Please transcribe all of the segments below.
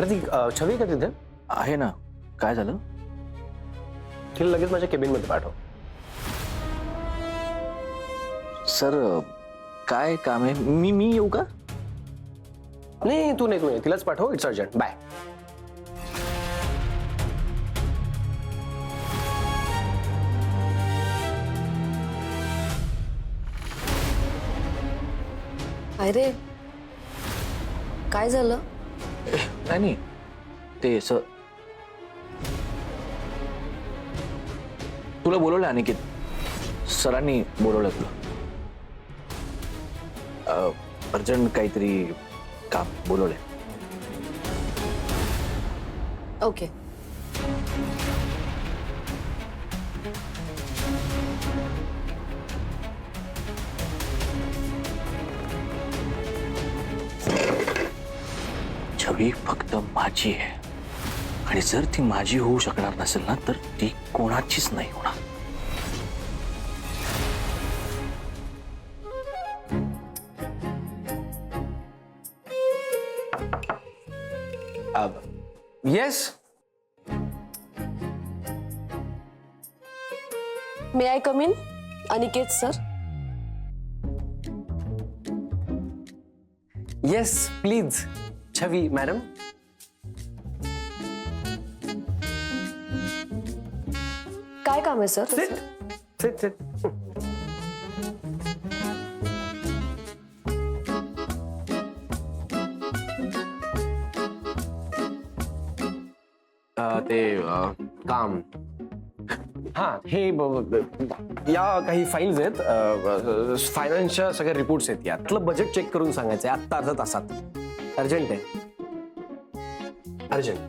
ती छवी का तिथे आहे ना. काय झालं? तिला लगेच माझ्या केबिन मध्ये पाठव. सर काय काम आहे? मी येऊ का? नाही तू नाही तिलाच पाठव. It's urgent. बाय. अरे काय झालं? नाही ते सर तुला बोलवलं अनिकेत. सरांनी बोलवलं तुला. अर्जंट काहीतरी काम बोलवलंय. ओके. छवी फक्त माझी आहे आणि जर ती माझी होऊ शकणार नसेल ना तर ती कोणाचीच नाही होणार. Yes. May I come in? Aniket sir. Yes please. Chhavi madam. काय काम आहे सर? Sit sit sit. ते काम. हा हे या काही फाईल्स आहेत. फायनान्सच्या सगळ्या रिपोर्ट्स आहेत. यातलं बजेट चेक करून सांगायचं आत्ता अर्धा तासात. अर्जंट आहे. अर्जंट.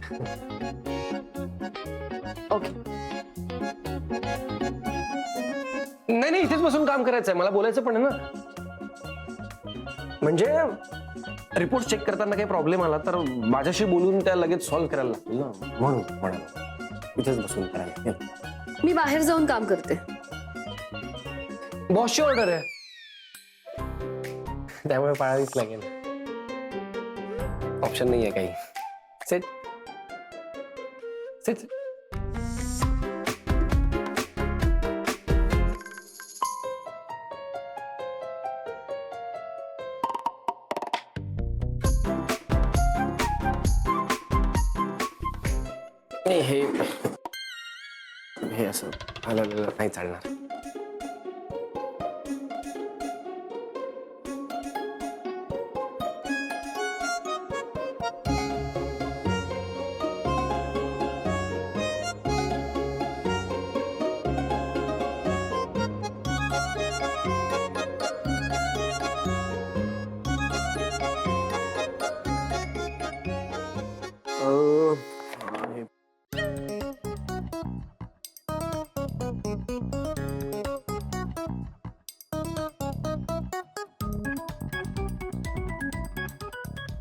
ओके. नाही इथेच बसून काम करायचंय. मला बोलायचं पण आहे ना. म्हणजे रिपोर्ट चेक करताना काही प्रॉब्लेम आला तर माझ्याशी बोलून त्या लगेच सॉल्व्ह करायला लागतील ना. म्हणून म्हणाला इथेच बसून करायला. मी बाहेर जाऊन काम करते. बॉसची ऑर्डर आहे त्यामुळे पाळावीच लागेल. ऑप्शन नाही आहे काही. Set set. नाही हे असं आलं नाही चालणार.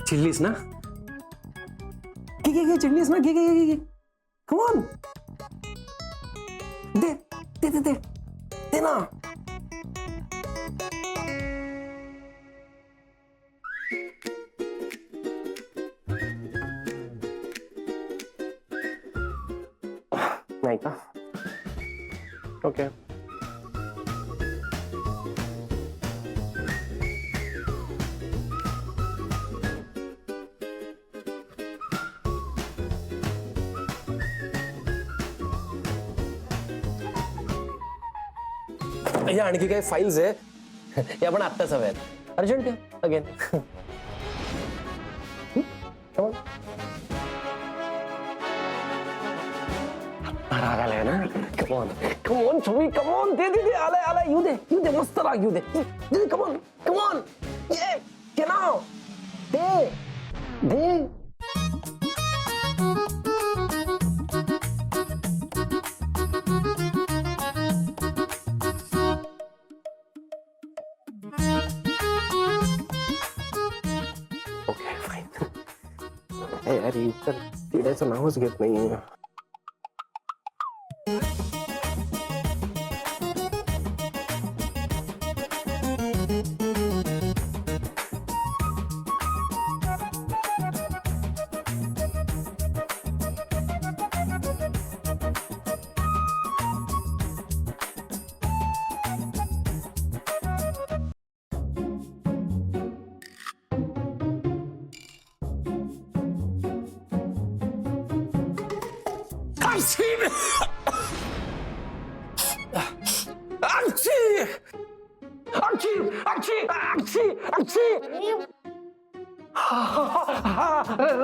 चिल्लीस ना. घे चिल्लीस ना. घे. Come on. दे दे दे दे दे ना. नाही का? ओके. या आणखी काही फाईल्स आहे. या पण आत्ताच हव्यात. अर्जंट आहे अगेन. राग आलाय ना. कमॉन छवी. कमॉन दे. आलाय येऊ दे. मस्त राग येऊ दे. कमॉन ये नाव दे. Okay fine. अरे तर तिड्याचं नावच घेत नाही.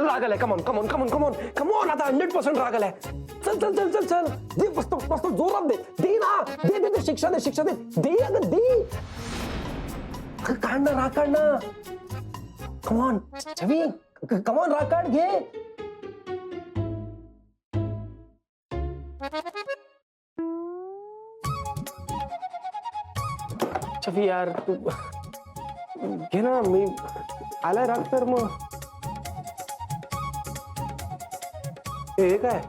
राग आलाय. Come on come on come on come on come on, आता 100% राग आलाय. चल चल चल चल चल, दे मस्त मस्त जोरात दे. दे ना, दे दे दे, शिक्षा दे शिक्षा दे. दे अगं दे. काढ ना, राग काढ ना. कमॉन छवी, कमॉन राग काढ घे. छवी यार तू घे ना, मी आलाय राग तर मग. हे काय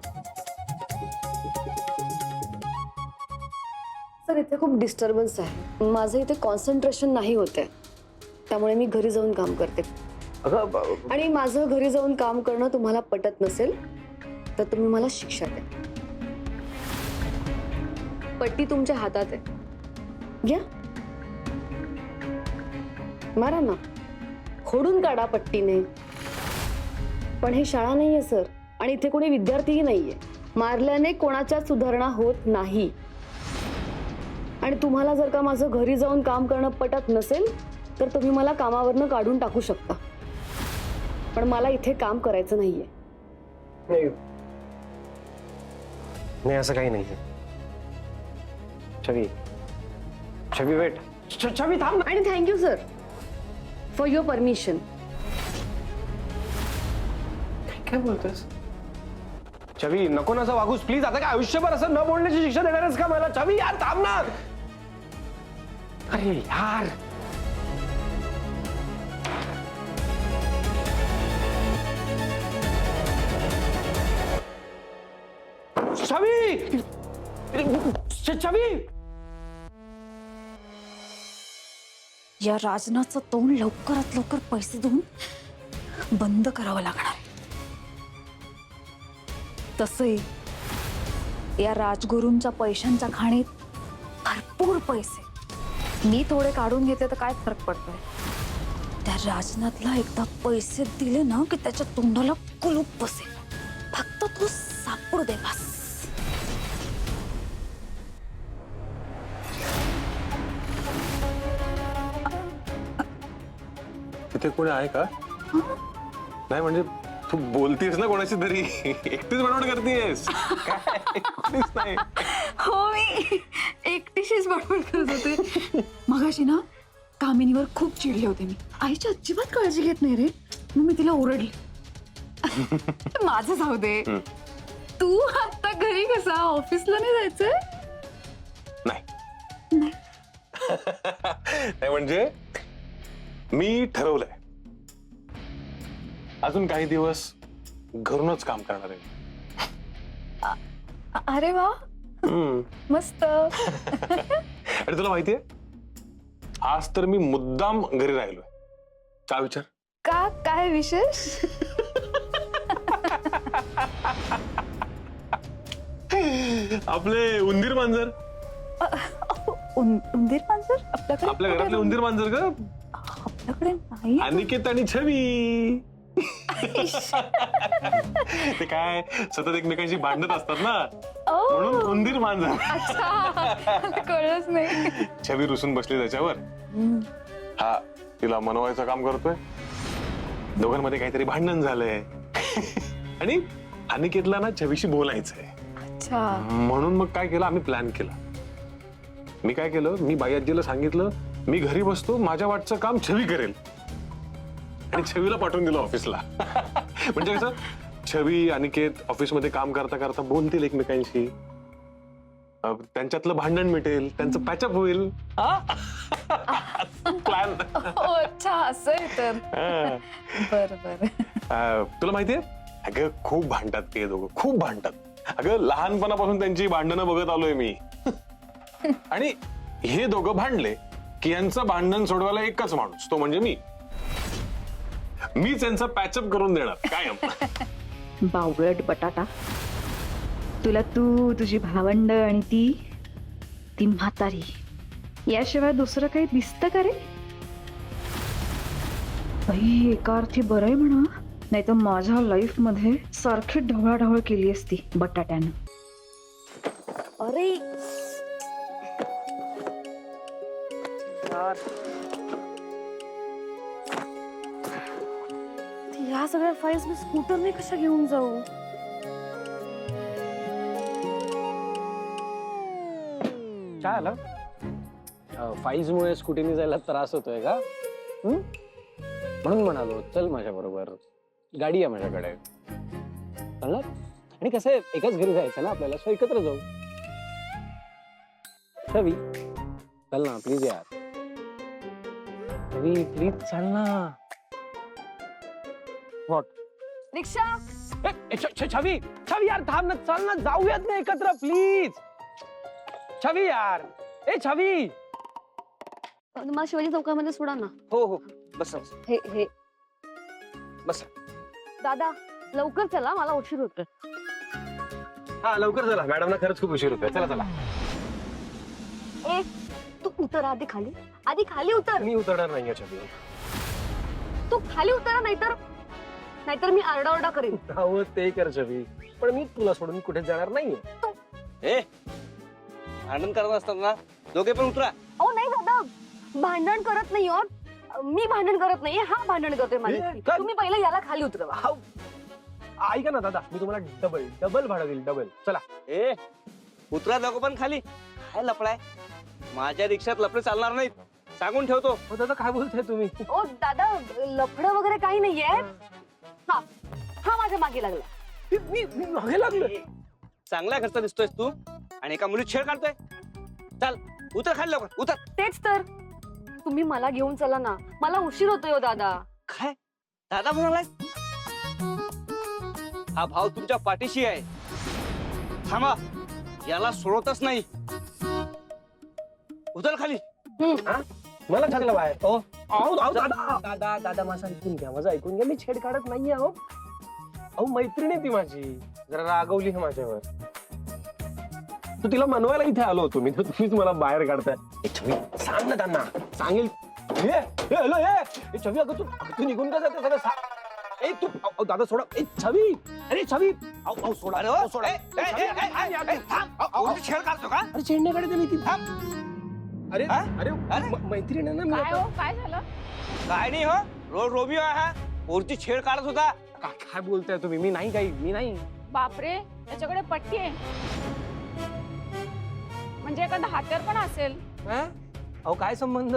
सर इथे खूप डिस्टर्बन्स आहे, माझं इथे कॉन्सन्ट्रेशन नाही होते, त्यामुळे मी घरी जाऊन काम करते. अगं आणि माझं घरी जाऊन काम करणं तुम्हाला पटत नसेल तर तुम्ही मला शिक्षा द्या. पट्टी तुमच्या हातात आहे, घ्या मारा ना, खोडून काढा पट्टीने. पण हे शाळा नाहीये सर, आणि इथे कोणी विद्यार्थीही नाहीये. मारल्याने कोणाच्या सुधारणा होत नाही. आणि तुम्हाला जर का माझं घरी जाऊन काम करणं पटत नसेल तर तुम्ही मला कामावरनं काढून टाकू शकता, पण मला इथे काम करायचं नाहीये. नाही नाही, असं काही नाही. छवी छवी वेट, छवी थांब ना. आणि thank you sir for your permission. काय बोलतोस? छवी नको ना असं वागूस प्लीज. आता काय आयुष्यभर असं न बोलण्याची शिक्षा देणार आहेस का मला? छवी यार थांब ना. अरे यार छवी, छवी. या राजनाचं तोंड लवकरात लवकर पैसे देऊन बंद करावं लागणार. तसंही या राजगुरूंच्या पैशांच्या खाणीत भरपूर पैसे. मी थोडे काढून घेते तर काय फरक पडतोय. त्या राजनाथला एकदा पैसे दिले ना की त्याच्या तोंडाला कुलूप बसेल. फक्त तो सापडू दे बस. तिथे कोणी आहे का? नाही म्हणजे तू बोलतीस ना कोणाशी तरी, एकटीच बडबड करतेस काय? कोणीच नाही. हो मी एकटीशीच बडबड करत होते. मगाशी ना कामिनीवर खूप चिडले होते मी. आईची अजिबात काळजी घेत नाही रे, मग मी तिला ओरडले. माझं जाऊ दे, तू आता घरी कसा, ऑफिसला नाही जायचंय? नाही नाही म्हणजे मी ठरवलंय अजून काही दिवस घरूनच काम करणार आहे. अरे वा, मस्त. आणि तुला माहितीये आज तर मी मुद्दाम घरी राहिलोय. का विचार? का, काय विशेष? आपले उंदीर मांजर, उंदीर मांजर आपल्याकडे? आपल्या घरातले उंदीर मांजर ग, आपल्याकडे नाही. अनिकेत आणि छवी. ते काय सतत एकमेकांशी भांडत असतात ना, म्हणून उंदीर मांजर. कळलंच नाही. छवी रुसून बसली त्याच्यावर, हा तिला मनवायचं काम करतोय. दोघांमध्ये काहीतरी भांडण झालंय आणि अनिकेतला ना छवीशी बोलायचंय. अच्छा, म्हणून मग काय केलं, आम्ही प्लॅन केला. मी काय केलं, मी बाई आजीला सांगितलं मी घरी बसतो, माझ्या वाटचं काम छवी करेल, आणि छवीला पाठवून दिलं ऑफिसला. म्हणजे कसं छवी अनिकेत ऑफिसमध्ये काम करता करता बोलतील एकमेकांशी, त्यांच्यातलं भांडण मिटेल, त्यांचं पॅचअप होईल. प्लॅन. अच्छा असं आहे तर. बरं बरं. तुला माहितीये अगं खूप भांडतात ते दोघं, खूप भांडतात. अगं लहानपणापासून त्यांची भांडणं बघत आलोय मी. आणि हे दोघं भांडले की यांचं भांडण सोडवायला एकच माणूस, तो म्हणजे मीच यांचा पॅचअप करून देणार कायम. बावळट बटाटा, तुला तू, तुझी भावंड आणि ती म्हातारी याशिवाय दुसरं काही दिसतं का रे? बाई एका अर्थी बरं आहे म्हणा, नाही तर माझ्या लाईफ मध्ये सारखी ढवळाढवळ केली असती बटाट्यानं. अरे यार, या सगळ्या फाईल्स मी स्कूटरने कशा घेऊन जाऊ? काय आलं? फाईल्स मुळे स्कूटीने जायला त्रास होतोय का? म्हणून म्हणालो चल माझ्या बरोबर, गाडी आहे माझ्याकडे, चालणार? आणि कसं आहे, एकाच घरी जायचं ना आपल्याला, सो एकत्र जाऊ. छवी चल ना प्लीज यार, छवी प्लीज चल ना. व्हॉट? रिक्षा. छवी छवी यार थांब ना, चल ना, जाऊयात ना एकत्र प्लीज. छवी यार, ए छवी. मला शिवाजी चौकामध्ये सोडा ना. हो हो बस हे हे बस. दादा लवकर चला, मला उशीर होतोय. हा लवकर चला, मॅडमला खरंच खूप उशीर होतोय. चला चला. ए तू उतर आधी खाली, आधी खाली उतर. मी उतरणार नाहीये छवी. तू खाली उतर, नाहीतर मी आरडाओरडा करेन. हो ते कर छवी, पण मी तुला सोडून कुठे जाणार नाहीये. ए भांडण करत असतात ना, दोघे पण उतरा. अहो नाही दादा, भांडण करत नाही हो. मी भांडण करत नाही, हा भांडण करतोय माझ्याशी. काय? तुम्ही पहिलं याला खाली उतरवा. हाव. ऐका ना दादा, मी तुम्हाला डबल भाडं देईल, डबल. चला. ए उतरा दोघं पण खाली. काय लफडाय? माझ्या रिक्षात लफडे चालणार नाहीत, सांगून ठेवतो. हो दादा काय बोलताय तुम्ही? ओ दादा, लफडं वगैरे काही नाहीये. हा हा माझ्या मागे लागला. मी मागे लागलो. चांगल्या घरचा दिसतोयस तू आणि एका मुली छेड काढतोय. चल उतर खाली लवकर, उतर. तेच तर, तुम्ही मला घेऊन चला ना, मला उशीर होतोय हो दादा. काय दादा म्हणालाय? हा भाव तुमच्या पाठीशी आहे. थांबा, याला सोडतच नाही. उतर खाली. मला चांगलं बाहेर. हो दादा दादा दादा माझं ऐकून घ्या, माझं ऐकून घ्या. मी छेड काढत नाहीये. अहो मैत्रिणी ती माझी, जरा रागवली आहे माझ्यावर. तू तिला मनवायला इथे आलो होतो मी, तर तुम्हीच मला बाहेर काढताय. सांग ना त्यांना. सांगेल. छवी अगं तू निघून का जाते सगळं सांग. ए तू दादा सोडा. ए छवी, अरे छवी सोडा. अरे सोडा. छेड काढतो का? अरे छेड नाही काढते मी ती. अरे अरे मैत्रीण आहे ना मी. काय झालं? काय नाही हो, रोज रोमिओ आहे हा. पोरची छेड काढत होता. काय बोलताय तुम्ही? मी नाही. बापरे, त्याच्याकडे पट्टी आहे, म्हणजे एखादा हात्यार पण असेल. अहो काय संबंध?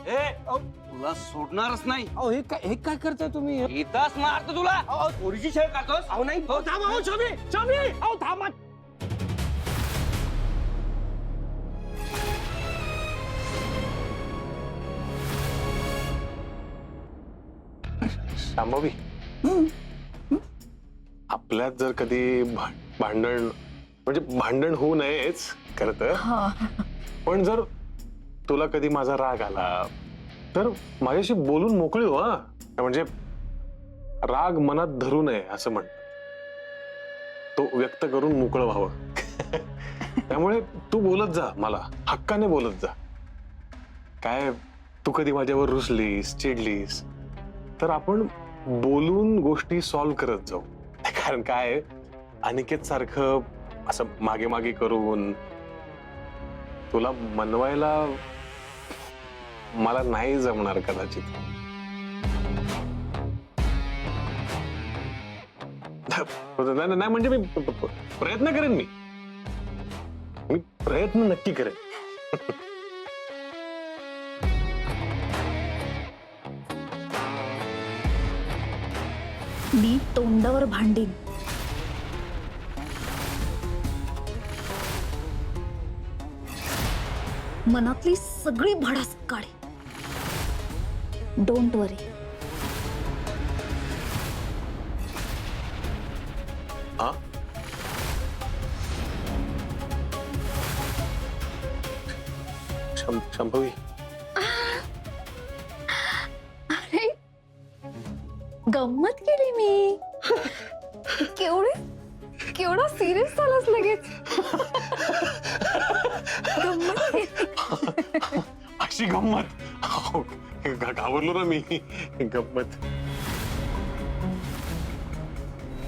ए तुला सोडणारच नाही. अहो हे काय करताय तुम्ही? इथंच मारतो तुला. पोरीची छेड काढतोस. अहो नाही. हो थांबा. अहो छवी अहो थांबा. शांभवी, आपल्यात जर कधी भांडण होऊ नयेच खरं तर, पण जर तुला कधी माझा राग आला तर माझ्याशी बोलून मोकळी हो. म्हणजे राग मनात धरू नये असं म्हण, तो व्यक्त करून मोकळं व्हावं. त्यामुळे तू बोलत जा, मला हक्काने बोलत जा. काय तू कधी माझ्यावर रुसलीस, चिडलीस तर आपण बोलून गोष्टी सॉल्व्ह करत जाऊ. कारण काय, अनिकेत सारखं असं मागे मागे करून तुला मनवायला मला नाही जमणार कदाचित. नाही म्हणजे मी प्रयत्न करेन. मी प्रयत्न नक्की करेन. मी तोंडावर भांडीन. मनातली सगळी भडास काढे. डोंट वरी. हा शंभवी, अरे गंमत केली मी. केवढा सिरियस झालास लगेच. गंमत केली. अशी गंमत. घाबरलो ना मी. गंमत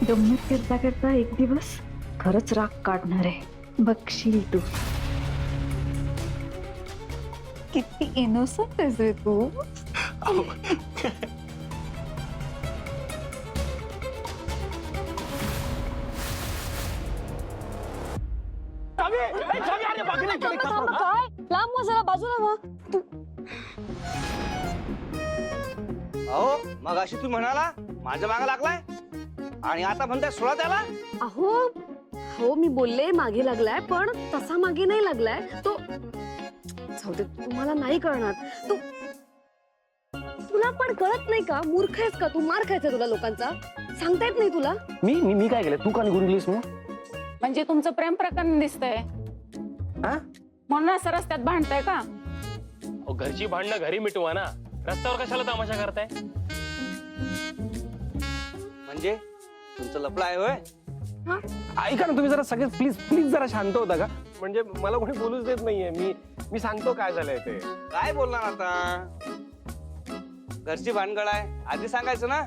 गंमत करता करता एक दिवस खरंच राग काढणार आहे, बघशील तू. किती इनोसंट आहेस रे तू. काय लांब हो जरा, बाजूला व्हा. अहो मग अशी तू म्हणाला माझ्या मागे लागलाय आणि आता म्हणताय सोळा त्याला. अहो हो मी बोलले मागे लागलाय, पण तसा मागे नाही लागलाय तो. जाऊ दे, तुम्हाला नाही कळणार. तुला पण कळत नाही का? मूर्ख आहेस का तू? मार खायचा तुला लोकांचा, सांगता येत नाही तुला? मी मी मी काय केलं? तू का निघून गेलीस मग? म्हणजे तुमचं प्रेम प्रकरण दिसतंय हा? म्हणून असं रस्त्यात भांडताय का? घरची भांडणं घरी मिटवा ना, रस्त्यावर कशाला तमाशा करताय? म्हणजे तुमचं लफडं आहे होय? ऐका ना तुम्ही जरा सगळे प्लीज प्लीज जरा शांत होता का? म्हणजे मला कोणी बोलूच देत नाहीये. मी सांगतो काय झालंय ते. काय बोलणार आता? घरची भानगड आहे, आधी सांगायचं ना.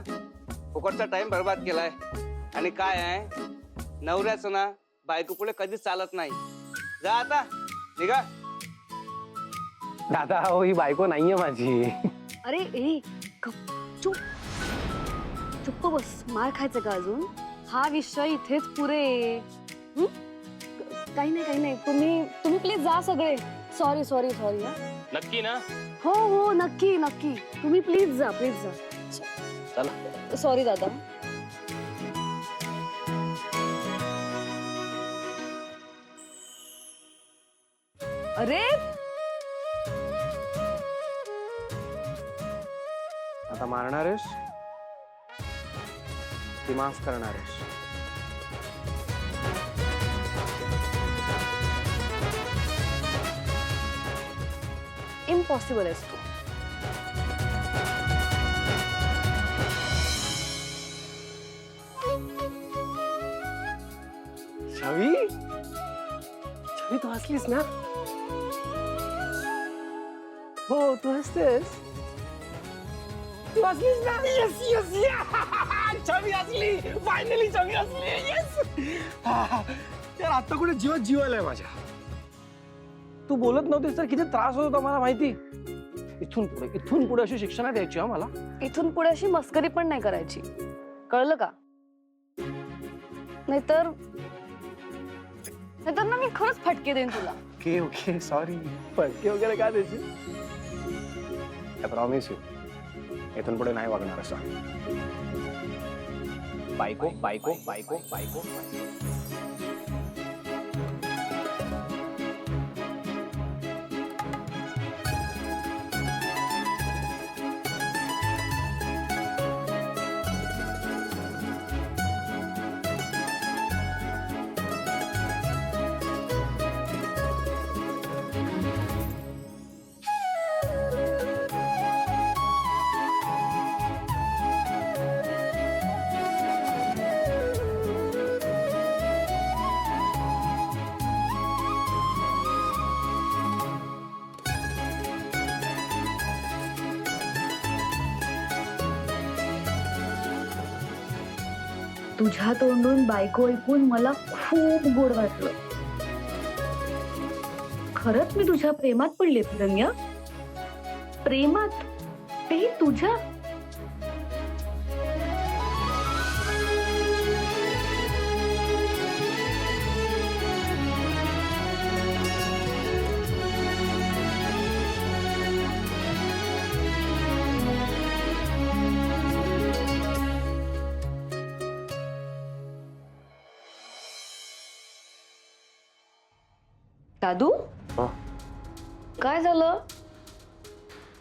फुकटचा टाइम बर्बाद केलाय. आणि काय आहे, नवऱ्याचं ना बायको पुढे कधीच चालत नाही. जा आता निघा. दादा हो, ही बायको नाहीये माझी. अरे ए गप, चुप चुप्प बस. मार खायचं का अजून? हा विषय इथेच पुरे. हं? काही नाही काही नाही, तुम्ही प्लीज जा सगळे. Sorry sorry sorry. नक्की ना? हो हो नक्की नक्की, तुम्ही प्लीज जा, प्लीज जा. चला. सॉरी दादा. अरे आता मारणार आहेस की माफ करणार आहेस? इम्पॉसिबल आहेस तू. छवी, छवी तू हसलीस ना? हो तू हसतेस. तू हसलीस ना? येस येस छवी हसली. फायनली छवी हसली. येस. यार आता कुठे जीव आलाय माझ्या. तू बोलत नव्हतीस तर किती त्रास होत होता मला माहिती. इथून पुढे अशी शिक्षण द्यायची हा मला. इथून पुढे अशी मस्करी पण नाही करायची, कळलं का? नाहीतर ना मी खरंच फटके देईन तुला. Okay okay sorry. फटके वगैरे काय द्यायची? आय प्रॉमिस यू, इथून पुढे नाही वागणार असं. बायको बायको बायको बायको. तुझ्या तोंडून बायको ऐकून मला खूप गोड वाटलं. खरंच मी तुझ्या प्रेमात पडले रम्या. प्रेमात, ते तुझ्या. दादू हा? काय झालं?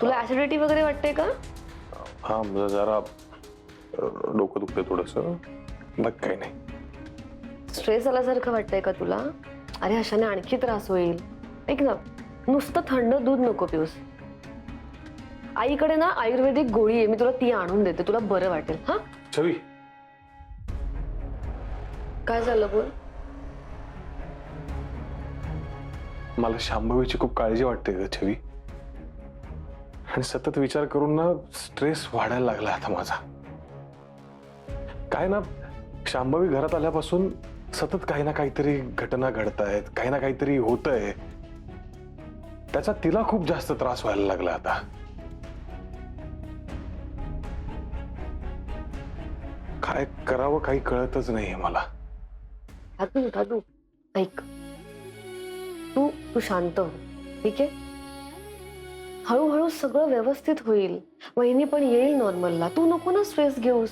तुला ऍसिडिटी वगैरे वाटते का? हा म्हणजे जरा डोकं दुखतंय थोडस. बाकी काही नाही. स्ट्रेस आल्यासारखं वाटतंय का तुला? अरे अशाने आणखी त्रास होईल. ऐक ना, नुसतं थंड दूध नको पिऊस. आईकडे ना आयुर्वेदिक गोळी आहे, मी तुला ती आणून देते, तुला बरं वाटेल. हा छवी, काय झालं बोल. मला शांभवीची खूप काळजी वाटते ग छवी. आणि सतत विचार करून ना स्ट्रेस वाढायला लागला आता माझा. काय ना, शांभवी घरात आल्यापासून सतत काही ना काहीतरी घटना घडतायत, काही ना काहीतरी होतंय, त्याचा तिला खूप जास्त त्रास व्हायला लागला आता. काय करावं काही कळतच नाहीये मला. दादू ऐक, तू शांत हो, ठीक आहे. हळूहळू सगळं व्यवस्थित होईल. वहिनी पण येईल नॉर्मलला. तू नको ना स्ट्रेस घेऊस,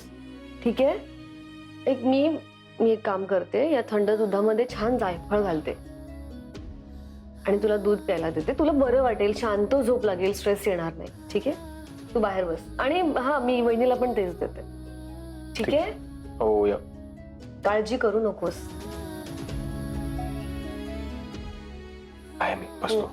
ठीक आहे. मी एक काम करते, या थंड दुधामध्ये छान जायफळ घालते आणि तुला दूध प्यायला देते. तुला बरं वाटेल, शांत झोप लागेल, स्ट्रेस येणार नाही, ठीक आहे. तू बाहेर बस. आणि हा, मी वहिनीला पण तेच देते, ठीक आहे. हो या. काळजी करू नकोस. आहे मी बसतो.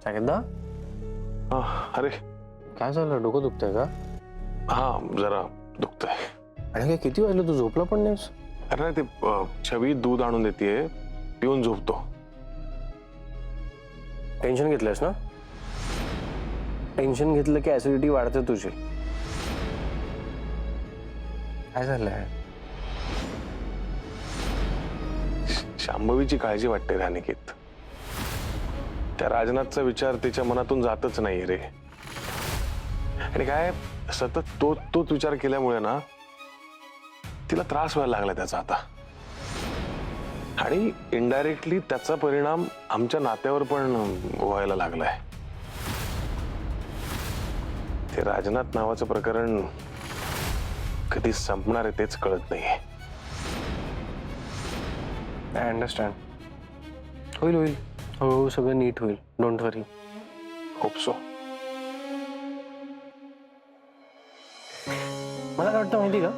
साकेतदा, अरे काय झालं? डोकं दुखतंय का? हा, जरा दुखतंय. आणि काय किती वाजलं? तू झोपला पण नाहीस? अरे नाही, ते छवी दूध आणून देते, पिऊन झोपतो. टेन्शन घेतलंयस ना? टेन्शन घेतलं की ऍसिडिटी वाढते तुझी. काय झालंय? शांभवीची काळजी वाटते रे अनिकेत. त्या राजनाथचा विचार तिच्या मनातून जातच नाही रे. आणि काय सतत तोच विचार केल्यामुळे ना तिला त्रास व्हायला लागला त्याचा आता. आणि इनडायरेक्टली त्याचा परिणाम आमच्या नात्यावर पण व्हायला लागलाय. ते राजनाथ नावाचं प्रकरण कधी संपणार आहे तेच कळत नाहीये. I understand. होईल हळूहळू सगळं नीट होईल. Don't worry. Hope so. मला काय वाटतं माहिती का,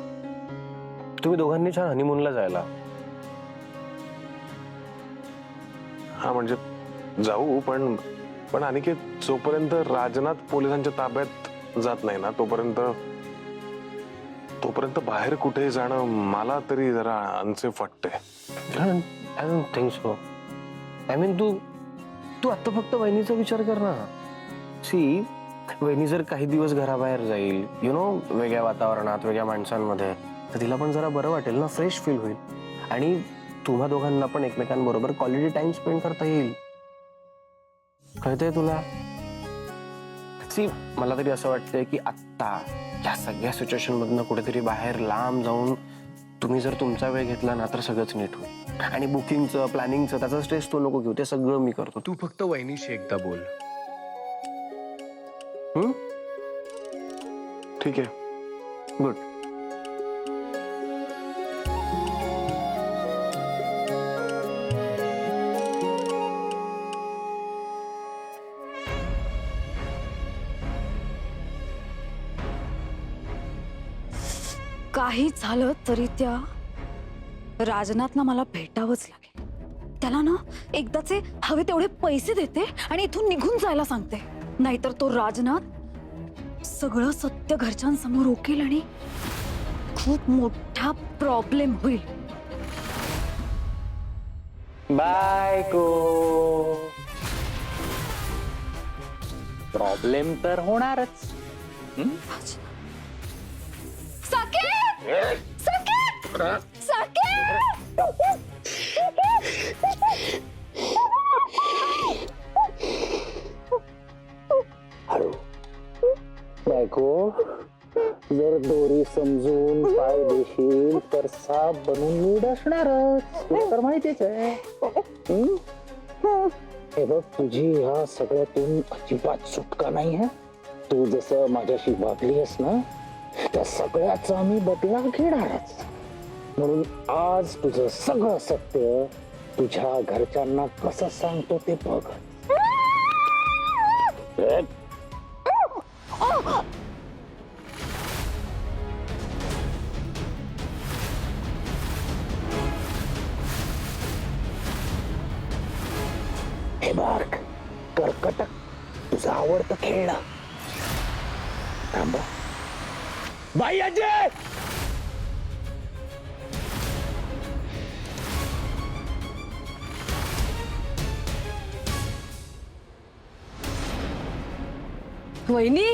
तुम्ही दोघांनी छान हनीमूनला जायला. हा म्हणजे जाऊ, पण अनिकेत जोपर्यंत राजनाथ पोलिसांच्या ताब्यात जात नाही ना तोपर्यंत बाहेर कुठे जाणं मला तरी जरा अनसेफ वाटतंय. I don't think so. I mean तू आता फक्त वहिनीचा विचार कर ना. सी, वहिनी जर काही दिवस घराबाहेर जाईल, वेगळ्या वातावरणात, वेगळ्या माणसांमध्ये, तर तिला पण जरा बरं वाटेल ना, फ्रेश फील होईल. आणि तुम्हा दोघांना पण एकमेकांबरोबर क्वालिटी टाइम स्पेंड करता येईल. कळतंय तुला? सी, मला तरी असं वाटतंय की आत्ता या सगळ्या सिच्युएशन मधनं कुठेतरी बाहेर लांब जाऊन तुम्ही जर तुमचा वेळ घेतला ना तर सगळंच नीट होईल. आणि बुकिंगचं, प्लॅनिंगचं, त्याचा स्ट्रेस तो नको घेऊ. ते सगळं मी करतो. तू फक्त वहिनीशी एकदा बोल. ठीक आहे. गुड. काही झालं तरी त्या राजनाथला मला भेटावंच लागेल. त्याला ना एकदाचे हवे तेवढे पैसे देते आणि इथून निघून जायला सांगते. नाहीतर तो राजनाथ सगळं सत्य घरच्यांसमोर ओकेल आणि खूप मोठा प्रॉब्लेम होईल. बायको, प्रॉब्लेम तर होणारच. साकेत! साकेत! साकेत! हळू. बायको, जर दोरी समजून पाय देशील तर साप बनून नीड असणारच. तर माहितीच आहे. हे बघ, तुझी ह्या सगळ्यातून अजिबात सुटका नाही आहे. तू जसं माझ्याशी वागलीस ना, त्या सगळ्याचा मी बदला घेणारच. म्हणून आज तुझं सगळं सत्य तुझ्या घरच्यांना कसं सांगतो ते बघ. तुझं आवडतं खेळणं. थांबा बाई आजी. वहिनी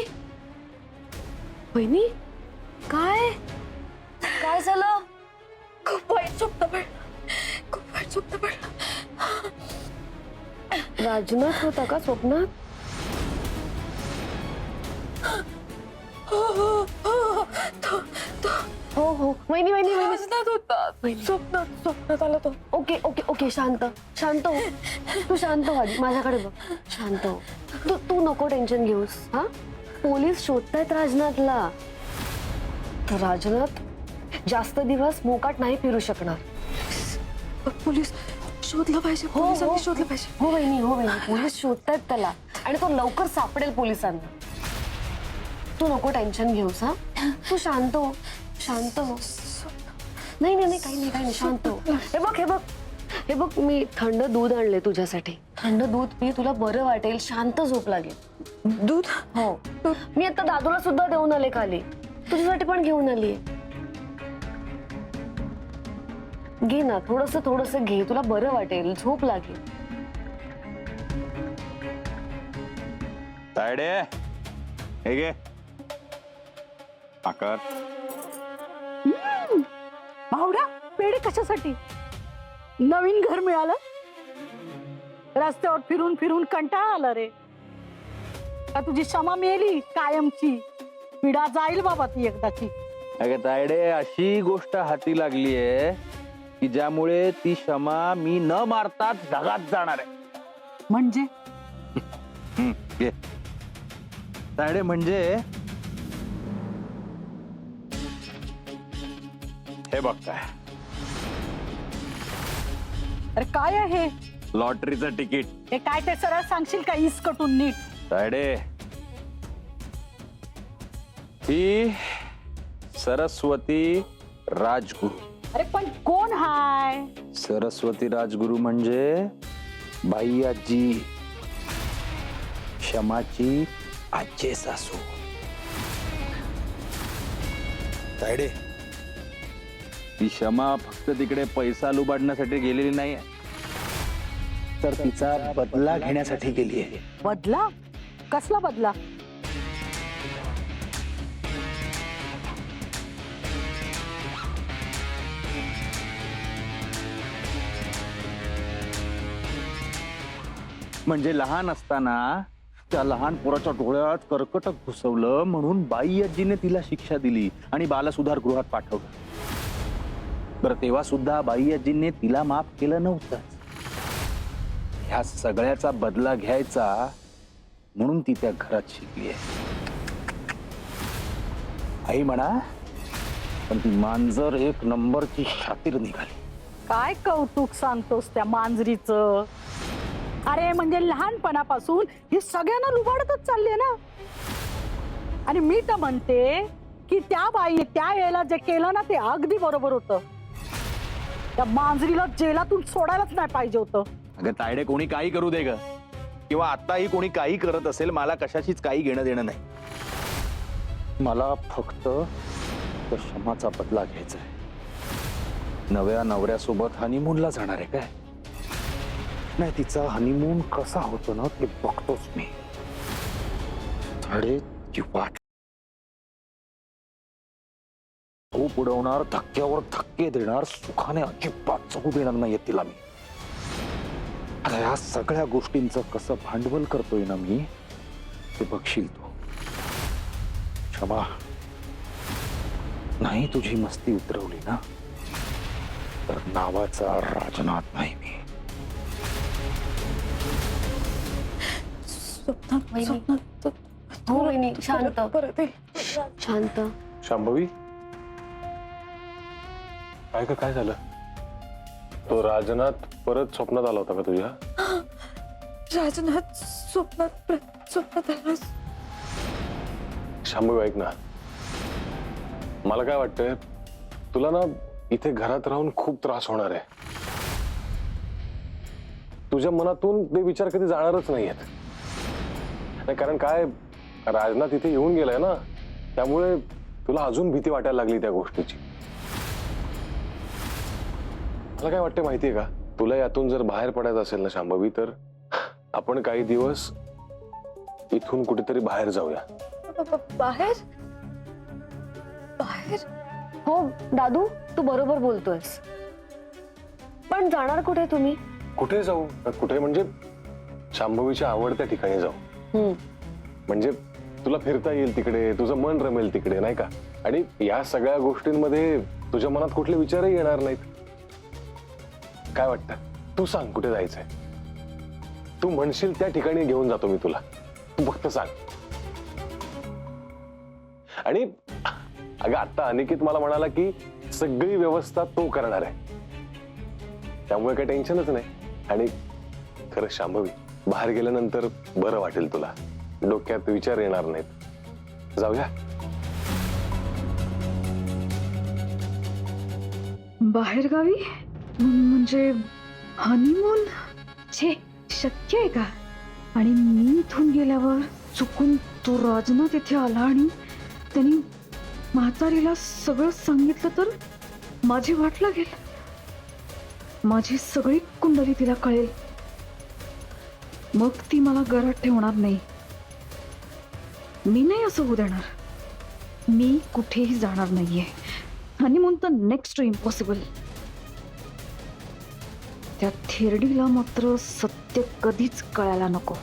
वहिनी काय काय झालं? खूप वाईट स्वप्न पडलं, खूप वाईट स्वप्न पडलं. राजनाथ होता का स्वप्नात? हो हो वहिनी वहिनी वहिनी राजनाथ होता स्वप्नात आला तो. ओके ओके ओके शांत शांत हो. तू शांत हो आधी माझ्याकडे बघ. शांत हो. तू नको टेन्शन घेऊस. हा पोलीस शोधतायत राजनाथला. तर राजनाथ जास्त दिवस मोकाट नाही फिरू शकणार. पोलीस शोधलं पाहिजे, हो, पोलिसांनी हो. शोधलं पाहिजे. हो वहिनी पोलीस शोधतायत त्याला आणि तो लवकर सापडेल पोलिसांना. तू नको टेन्शन घेऊस. हा तू शांत हो शांत हो. नाही नाही नाही काही नाही शांत हो. हे बघ मी थंड दूध आणले तुझ्यासाठी. थंड दूध पी तुला बरं वाटेल. शांत झोप लागेल. दूध? हो मी आता दादूला सुद्धा देऊन आले खाली. तुझ्यासाठी पण घेऊन आली. घे ना थोडस घे तुला बरं वाटेल. झोप लागेल. तायडे हे घे आकार. भावड्या पेढे कशासाठी? नवीन घर मिळालं, रस्त्यावर फिरून फिरून कंटाळा आला रे. का तुझी क्षमा मेली कायमची? पिढा जाईल बाबा ती एकदाची. अगं तायडे अशी गोष्ट हाती लागली आहे की ज्यामुळे ती क्षमा मी न मारताच ढगात जाणार आहे. म्हणजे घे. तायडे म्हणजे हे बघ काय अरे काय आहे लॉटरीचं तिकीट. हे? काय ते सरळ सांगशील का इसकटून नीट? तायडे ही सरस्वती राजगुरू. अरे पण कोण हाय? सरस्वती राजगुरू म्हणजे बाई आजी, क्षमाची आजी सासू. तायडे ती क्षमा फक्त तिकडे पैसा लुबाडण्यासाठी गेलेली नाही, तर तिचा बदला घेण्यासाठी गेली आहे. बदला? कसला बदला? म्हणजे लहान असताना त्या लहान पोराच्या डोळ्यात कर्कटक घुसवलं म्हणून बाई आजीने तिला शिक्षा दिली आणि बालसुधार गृहात पाठवलं. बरं तेव्हा सुद्धा बाई आजीने तिला माफ केलं नव्हतं. ह्या सगळ्याचा बदला घ्यायचा म्हणून ती त्या घरात शिकली आहे. आई म्हणा पण ती मांजर एक नंबरची शातीर निघाली. काय कौतुक सांगतोस त्या मांजरीचं? अरे म्हणजे लहानपणापासून ही सगळ्यांना लुबाडतच चालली ना. आणि मी तर म्हणते की त्या बाईने त्या वेळेला जे केलं ना ते अगदी बरोबर होतं. त्या मांजरीला जेलातून सोडायलाच नाही पाहिजे होतं. अगं तायडे कोणी काही करू दे ग, किंवा आताही कोणी काही करत असेल, मला कशाशीच काही घेणं देणं नाही. मला फक्त त्या क्षमाचा बदला घ्यायचा आहे. नव्या नवऱ्यासोबत हनीमूनला जाणार आहे काय? नाही तिचा हनीमून कसा होतो ना ते बघतोच मी. अरे ती वाट खूप उडवणार, धक्क्यावर धक्के देणार, सुखाने अजिबात जगू देणार नाहीये तिला मी. आता या सगळ्या गोष्टींचं कसं भांडवल करतोय ना मी ते बघशील तू. क्षमा नाही तुझी मस्ती उतरवली ना तर नावाचा राजनाथ नाही मी. हो वहिनी शांत शांत. शांभवी काय झालं? तो राजनाथ परत स्वप्नात आला होता का तुझ्या? राजनाथ स्वप्नात आला. शांभवी ऐक ना, मला काय वाटतंय तुला ना इथे घरात राहून खूप त्रास होणार आहे. तुझ्या मनातून ते विचार कधी जाणारच नाहीयेत. नाही कारण काय, राजनाथ इथे येऊन गेलाय ना, त्यामुळे तुला अजून भीती वाटायला लागली त्या गोष्टीची. मला काय वाटतं माहितीये का, तुला यातून जर बाहेर पडायचं असेल ना शांभवी, तर आपण काही दिवस इथून कुठेतरी बाहेर जाऊया. बाहेर बाहेर हो दादू, तू बरोबर बोलतोयस. पण जाणार कुठे तुम्ही? कुठे जाऊ? कुठे म्हणजे शांभवीच्या आवडत्या ठिकाणी जाऊ. म्हणजे तुला फिरता येईल तिकडे, तुझं मन रमेल तिकडे, नाही का? आणि या सगळ्या गोष्टींमध्ये तुझ्या मनात कुठले विचारही येणार नाहीत. काय वाटतं? तू सांग कुठे जायचंय. तू म्हणशील त्या ठिकाणी घेऊन जातो मी तुला. तू फक्त सांग. आणि अगं आता अनिकेत मला म्हणाला की सगळी व्यवस्था तो करणार आहे, त्यामुळे काही टेन्शनच नाही. आणि खरंच शांभवी, बाहेर गेल्यानंतर बरं वाटेल तुला, डोक्यात विचार येणार नाहीत. जाऊया. बाहेर गावी म्हणजे हनीमून? छे, शक्य आहे का? आणि मी इथून गेल्यावर चुकून तो राजनाथ इथे आला आणि त्यांनी म्हातारीला सगळं सांगितलं तर माझी वाट लागेल. माझी सगळी कुंडली तिला कळेल. मग ती मला घरात ठेवणार नाही. मी नाही असं होऊ देणार. मी कुठेही जाणार नाहीये. हनीमून तर नेक्स्ट टू इम्पॉसिबल. त्या थेरडीला मात्र सत्य कधीच कळायला नको.